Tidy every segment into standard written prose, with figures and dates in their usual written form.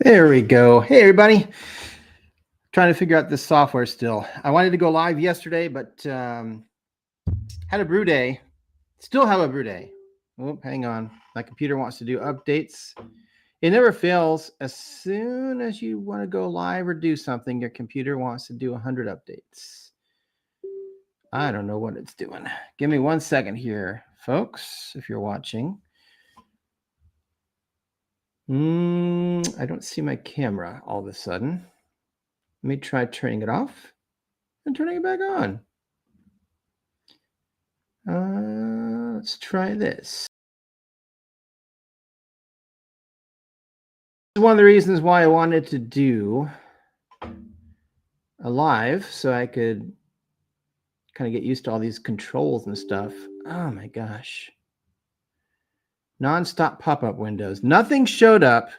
There we go. Hey, everybody. Trying to figure out this software still. I wanted to go live yesterday, but had a brew day. Still have a brew day. Oh, hang on. My computer wants to do updates. It never fails. As soon as you want to go live or do something, your computer wants to do 100 updates. I don't know what it's doing. Give me 1 second here, folks, if you're watching. I don't see my camera all of a sudden. Let me try turning it off and turning it back on. Let's try this. This is one of the reasons why I wanted to do a live, so I could kind of get used to all these controls and stuff. Oh my gosh. Non-stop pop-up windows. Nothing showed up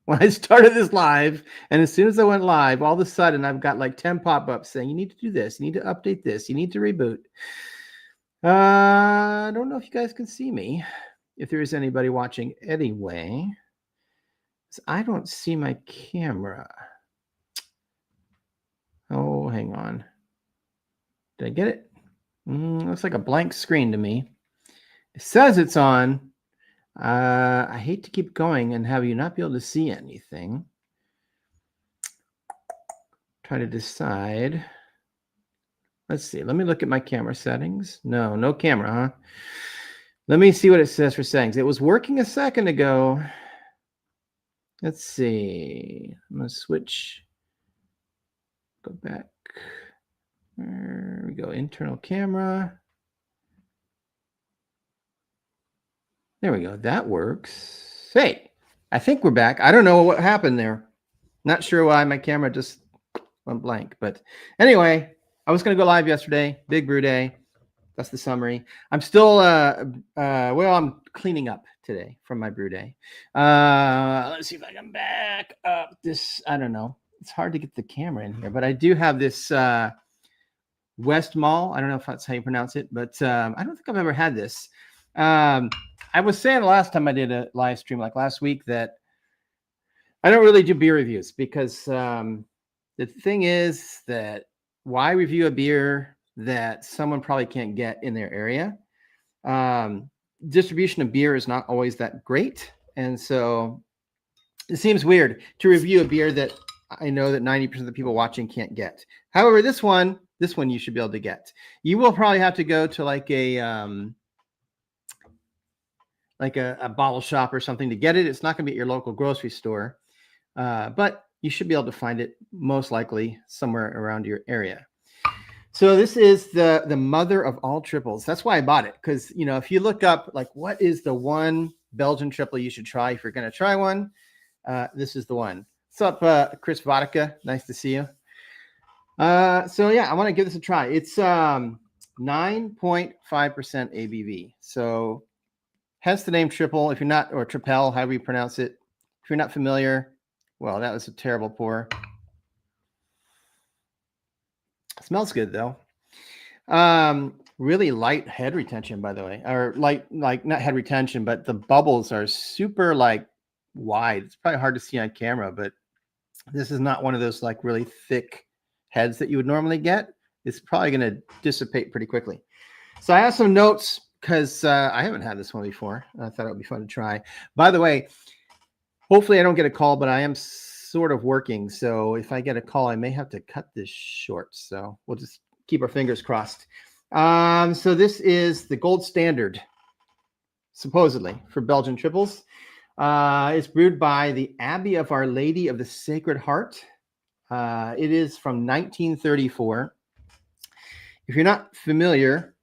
when I started this live, and as soon as I went live, all of a sudden I've got like 10 pop-ups saying you need to do this, you need to update this, you need to reboot. I don't know if you guys can see me, if there is anybody watching anyway. I don't see my camera. Oh, hang on. Did I get it? Looks like a blank screen to me. It says it's on. I hate to keep going and have you not be able to see anything. Try to decide. Let's see. Let me look at my camera settings. No camera, huh? Let me see what it says for settings. It was working a second ago. Let's see. I'm going to switch. Go back. There we go. Internal camera. There we go. That works. Hey, I think we're back. I don't know what happened there. Not sure why my camera just went blank. But anyway, I was going to go live yesterday. Big brew day. That's the summary. I'm still, I'm cleaning up today from my brew day. Let's see if I can back up this. I don't know. It's hard to get the camera in here, but I do have this WestMalle. I don't know if that's how you pronounce it, but I don't think I've ever had this. I was saying the last time I did a live stream, like last week, that I don't really do beer reviews because the thing is that why review a beer that someone probably can't get in their area? Distribution of beer is not always that great. And so it seems weird to review a beer that I know that 90% of the people watching can't get. However, this one you should be able to get. You will probably have to go to like a bottle shop or something to get it. It's not going to be at your local grocery store, but you should be able to find it most likely somewhere around your area. So this is the mother of all triples. That's why I bought it, because if you look up like what is the one Belgian triple you should try if you're going to try one, this is the one. What's up, Chris Vodka? Nice to see you. So yeah, I want to give this a try. It's 9.5% ABV. So hence the name Tripel. If you're not, or Tripel, however you pronounce it. If you're not familiar, well, that was a terrible pour. Smells good though. Really light head retention, by the way, or like not head retention, but the bubbles are super like wide. It's probably hard to see on camera, but this is not one of those like really thick heads that you would normally get. It's probably going to dissipate pretty quickly. So I have some notes because I haven't had this one before. I thought it would be fun to try. By the way, hopefully I don't get a call, but I am sort of working. So if I get a call, I may have to cut this short. So we'll just keep our fingers crossed. So this is the gold standard, supposedly, for Belgian triples. It's brewed by the Abbey of Our Lady of the Sacred Heart. It is from 1934. If you're not familiar,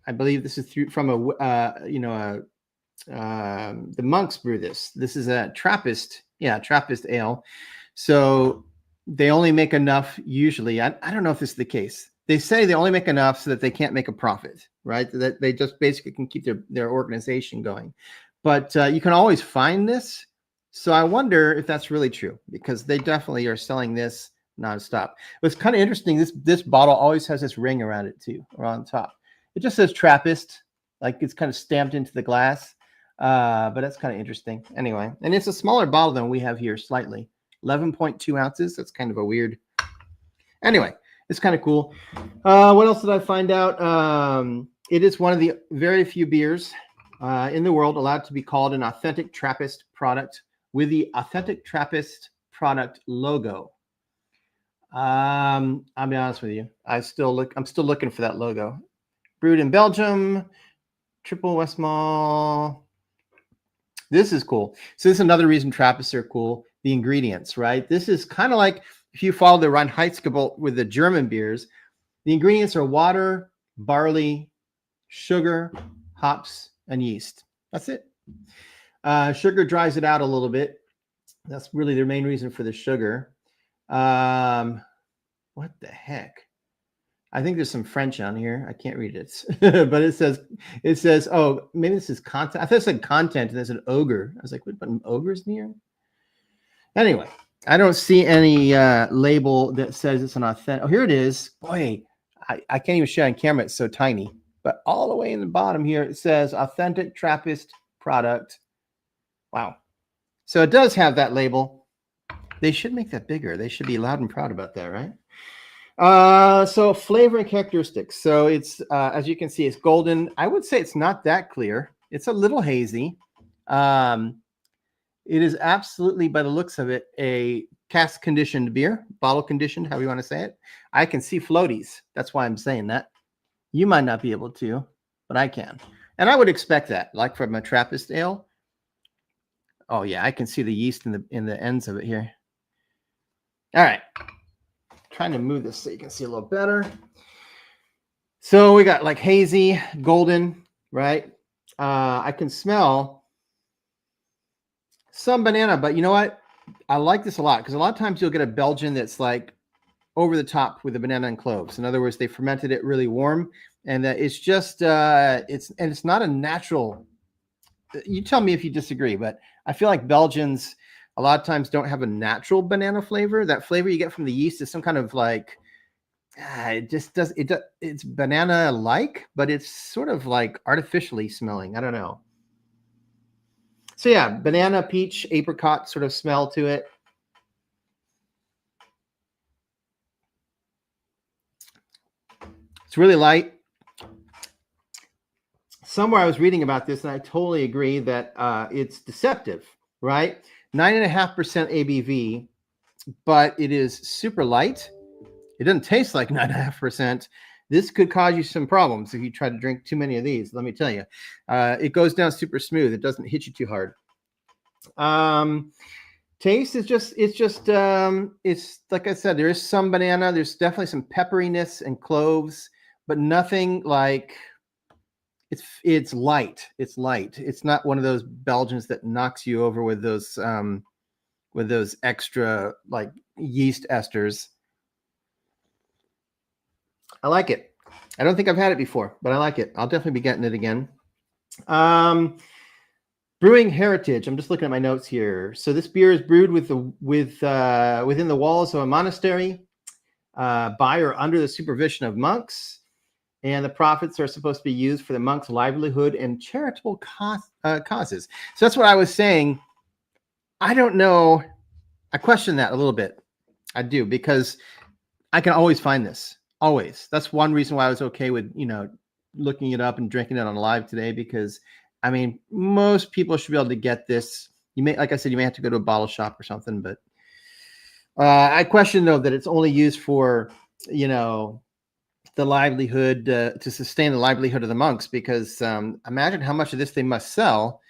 I believe this is from the monks brew this. This is a Trappist ale. So they only make enough usually. I don't know if this is the case. They say they only make enough so that they can't make a profit, right? That they just basically can keep their organization going. But you can always find this. So I wonder if that's really true, because they definitely are selling this nonstop. What's kind of interesting, this bottle always has this ring around it too, around the top. It just says Trappist, like it's kind of stamped into the glass. But that's kind of interesting. Anyway, and it's a smaller bottle than we have here slightly. 11.2 ounces. That's kind of a weird. Anyway, it's kind of cool. What else did I find out? It is one of the very few beers in the world allowed to be called an authentic Trappist product with the authentic Trappist product logo. I'll be honest with you. I'm still looking for that logo. Brewed in Belgium, Tripel, WestMalle. This is cool. So this is another reason Trappists are cool. The ingredients, right? This is kind of like if you follow the Reinheitsgebot with the German beers. The ingredients are water, barley, sugar, hops, and yeast. That's it. Sugar dries it out a little bit. That's really the main reason for the sugar. What the heck? I think there's some French on here. I can't read it, but it says, oh, maybe this is content. I thought it said content and there's an ogre. I was like, what about ogres in here? Anyway, I don't see any label that says it's an authentic. Oh, here it is. Boy, I can't even show on camera. It's so tiny. But all the way in the bottom here, it says authentic Trappist product. Wow. So it does have that label. They should make that bigger. They should be loud and proud about that, right? So flavor and characteristics. So it's, as you can see, it's golden. I would say it's not that clear. It's a little hazy. It is absolutely, by the looks of it, a cask conditioned beer, bottle conditioned, however you want to say it. I can see floaties. That's why I'm saying that. You might not be able to, but I can. And I would expect that, like from a Trappist ale. Oh yeah, I can see the yeast in the ends of it here. All right. Trying to move this so you can see a little better. So we got like hazy, golden, right? I can smell some banana, but you know what? I like this a lot because a lot of times you'll get a Belgian that's like over the top with the banana and cloves. In other words, they fermented it really warm, and it's just it's not a natural. You tell me if you disagree, but I feel like Belgians a lot of times don't have a natural banana flavor. That flavor you get from the yeast is some kind of like, it just does, it's banana-like, but it's sort of like artificially smelling. I don't know. So yeah, banana, peach, apricot sort of smell to it. It's really light. Somewhere I was reading about this, and I totally agree that it's deceptive, right? 9.5% ABV, but it is super light. It doesn't taste like 9.5%. This could cause you some problems if you try to drink too many of these. Let me tell you, it goes down super smooth. It doesn't hit you too hard. Taste is it's like I said, there is some banana. There's definitely some pepperiness and cloves, but nothing like. It's light. It's light. It's not one of those Belgians that knocks you over with those extra like yeast esters. I like it. I don't think I've had it before, but I like it. I'll definitely be getting it again. Brewing heritage. I'm just looking at my notes here. So this beer is brewed within the walls of a monastery, by or under the supervision of monks. And the profits are supposed to be used for the monks' livelihood and charitable causes. So that's what I was saying. I don't know. I question that a little bit. I do, because I can always find this. Always. That's one reason why I was okay with, looking it up and drinking it on live today, because, I mean, most people should be able to get this. You may, like I said, you may have to go to a bottle shop or something, but I question, though, that it's only used for, the livelihood, to sustain the livelihood of the monks, because imagine how much of this they must sell.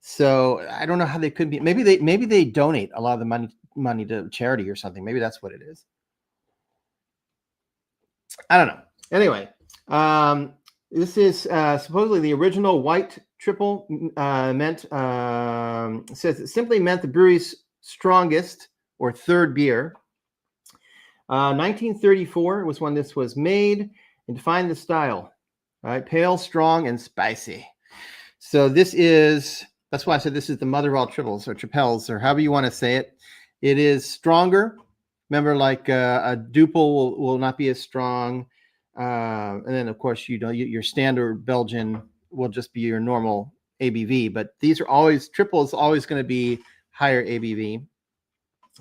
So I don't know how they could be. Maybe they donate a lot of the money to charity or something. Maybe that's what it is. I don't know. Anyway, this is supposedly the original white triple. Says it simply meant the brewery's strongest or third beer. 1934 was when this was made, and defined the style. All right, pale, strong, and spicy. So that's why I said this is the mother of all triples or tripels, or however you want to say it. It is stronger. Remember, like a duple will not be as strong. And then, of course, your standard Belgian will just be your normal ABV. But these are triple is always going to be higher ABV.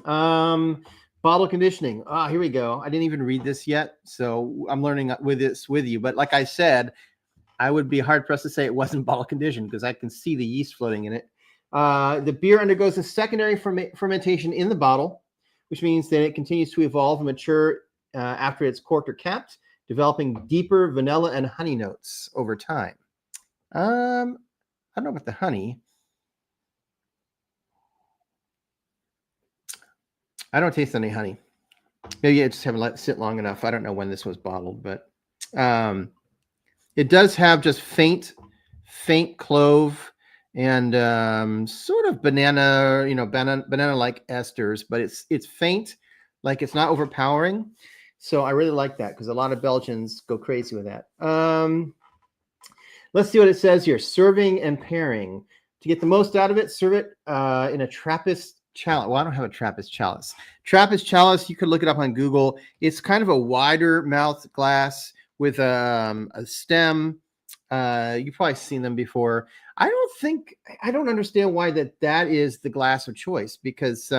Bottle conditioning. Ah, here we go. I didn't even read this yet, so I'm learning with you. But like I said, I would be hard pressed to say it wasn't bottle conditioned because I can see the yeast floating in it. The beer undergoes a secondary fermentation in the bottle, which means that it continues to evolve and mature after it's corked or capped, developing deeper vanilla and honey notes over time. I don't know about the honey. I don't taste any honey. Maybe I just haven't let it sit long enough. I don't know when this was bottled, but it does have just faint clove and sort of banana, banana-like esters, but it's faint, like it's not overpowering. So I really like that because a lot of Belgians go crazy with that. Let's see what it says here. Serving and pairing. To get the most out of it, serve it in a Trappist chalice. Well, I don't have a Trappist chalice. Trappist chalice, you could look it up on Google. It's kind of a wider mouth glass with a stem. You've probably seen them before. I don't understand why that is the glass of choice, because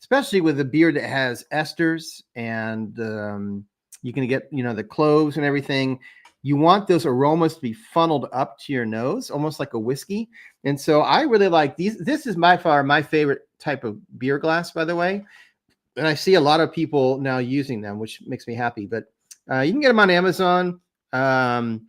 especially with a beer that has esters and you can get, the cloves and everything. You want those aromas to be funneled up to your nose, almost like a whiskey. And so I really like these. This is by far my favorite type of beer glass, by the way. And I see a lot of people now using them, which makes me happy. But you can get them on Amazon. And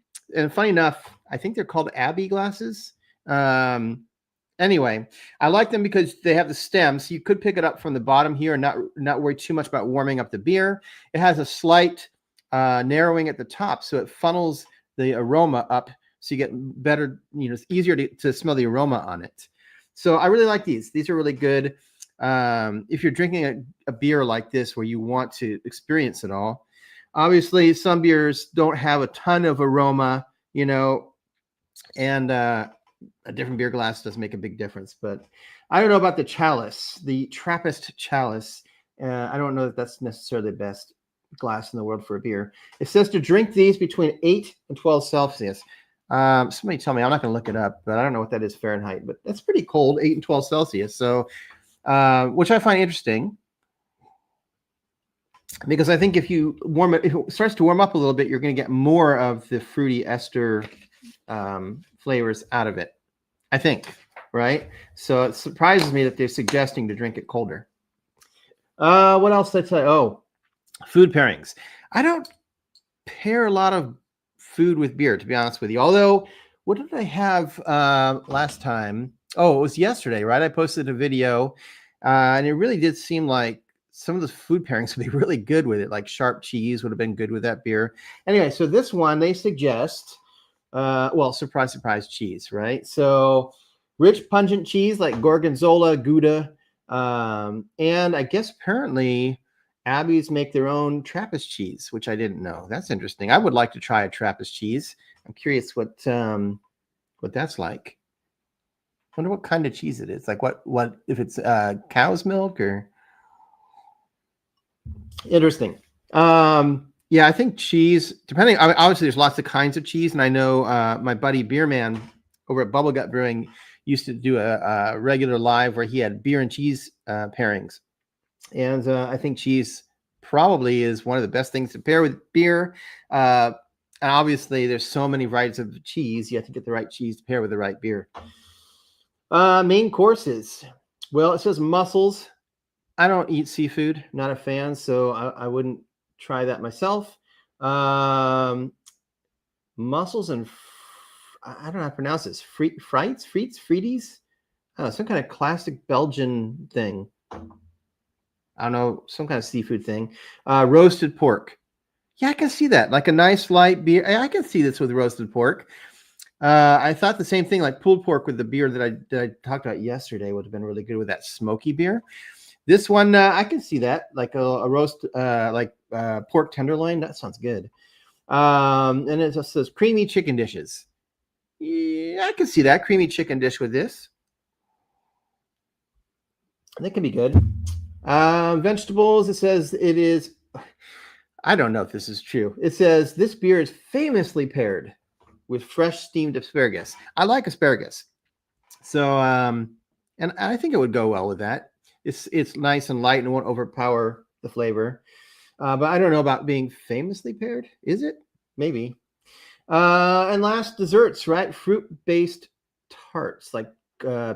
funny enough, I think they're called Abbey glasses. Anyway, I like them because they have the stem, so you could pick it up from the bottom here and not worry too much about warming up the beer. It has a slight narrowing at the top, so it funnels the aroma up, so you get better. It's easier to smell the aroma on it. So I really like these. These are really good. If you're drinking a beer like this where you want to experience it all. Obviously, some beers don't have a ton of aroma, and a different beer glass does make a big difference. But I don't know about the chalice, the Trappist chalice. I don't know that that's necessarily the best glass in the world for a beer. It says to drink these between 8 and 12 Celsius. Somebody tell me, I'm not going to look it up, but I don't know what that is Fahrenheit, but that's pretty cold, 8 and 12 Celsius. So, which I find interesting. Because I think if it starts to warm up a little bit, you're going to get more of the fruity ester flavors out of it, I think, right? So it surprises me that they're suggesting to drink it colder. What else did I tell you? Oh, food pairings. I don't pair a lot of food with beer, to be honest with you. Although, what did I have last time? Oh, it was yesterday, right? I posted a video, and it really did seem like some of the food pairings would be really good with it, like sharp cheese would have been good with that beer. Anyway, so this one, they suggest, surprise, surprise, cheese, right? So rich, pungent cheese like Gorgonzola, Gouda, and I guess apparently Abbeys make their own Trappist cheese, which I didn't know. That's interesting. I would like to try a Trappist cheese. I'm curious what that's like. I wonder what kind of cheese it is. Like what if it's cow's milk or... Interesting. Yeah, I think cheese, depending, obviously there's lots of kinds of cheese. And I know my buddy Beerman over at Bubble Gut Brewing used to do a regular live where he had beer and cheese pairings. And I think cheese probably is one of the best things to pair with beer. And obviously there's so many varieties of cheese. You have to get the right cheese to pair with the right beer. Main courses. Well, it says mussels. I don't eat seafood, not a fan, so I wouldn't try that myself. Mussels and I don't know how to pronounce this. Frites? I don't know, some kind of classic Belgian thing. I don't know, some kind of seafood thing. Roasted pork. Yeah, I can see that. Like a nice light beer. I can see this with roasted pork. I thought the same thing, like pulled pork with the beer that I talked about yesterday would have been really good with that smoky beer. This one, I can see that, like a roast, pork tenderloin. That sounds good. And it just says creamy chicken dishes. Yeah, I can see that creamy chicken dish with this. That can be good. Vegetables. It says it is. I don't know if this is true. It says this beer is famously paired with fresh steamed asparagus. I like asparagus, so and I think it would go well with that. It's nice and light and won't overpower the flavor. But I don't know about being famously paired. Is it? Maybe. And last, desserts, right? Fruit-based tarts like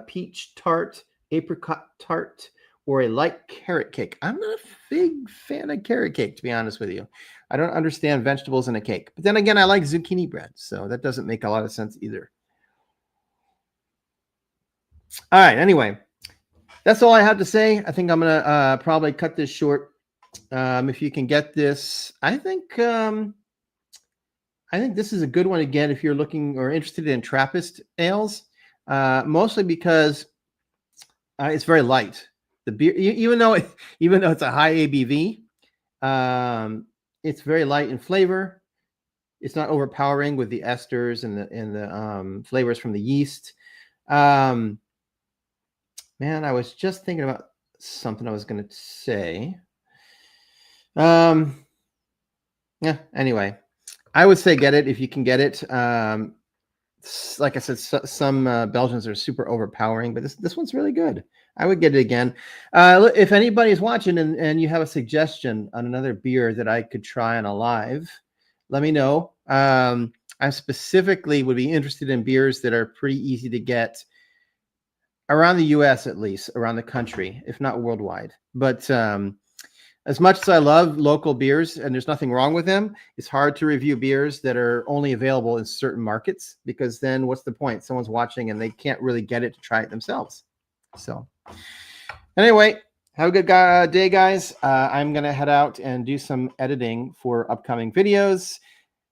peach tart, apricot tart, or a light carrot cake. I'm not a big fan of carrot cake, to be honest with you. I don't understand vegetables in a cake. But then again, I like zucchini bread, so that doesn't make a lot of sense either. All right, anyway, that's all I have to say. I think I'm going to probably cut this short. If you can get this, I think this is a good one again if you're looking or interested in Trappist ales, mostly because it's very light. The beer, even though it's a high ABV, it's very light in flavor. It's not overpowering with the esters and the flavors from the yeast. Man, I was just thinking about something I was going to say. Yeah. Anyway, I would say get it if you can get it. Like I said, some Belgians are super overpowering, but this one's really good. I would get it again. If anybody's watching and you have a suggestion on another beer that I could try on a live, let me know. I specifically would be interested in beers that are pretty easy to get around the US, at least around the country, if not worldwide. But as much as I love local beers, and there's nothing wrong with them, it's hard to review beers that are only available in certain markets, because then what's the point? Someone's watching and they can't really get it to try it themselves. So anyway, have a good day, guys. I'm going to head out and do some editing for upcoming videos,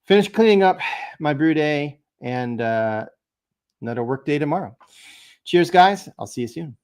finish cleaning up my brew day, and another work day tomorrow. Cheers, guys. I'll see you soon.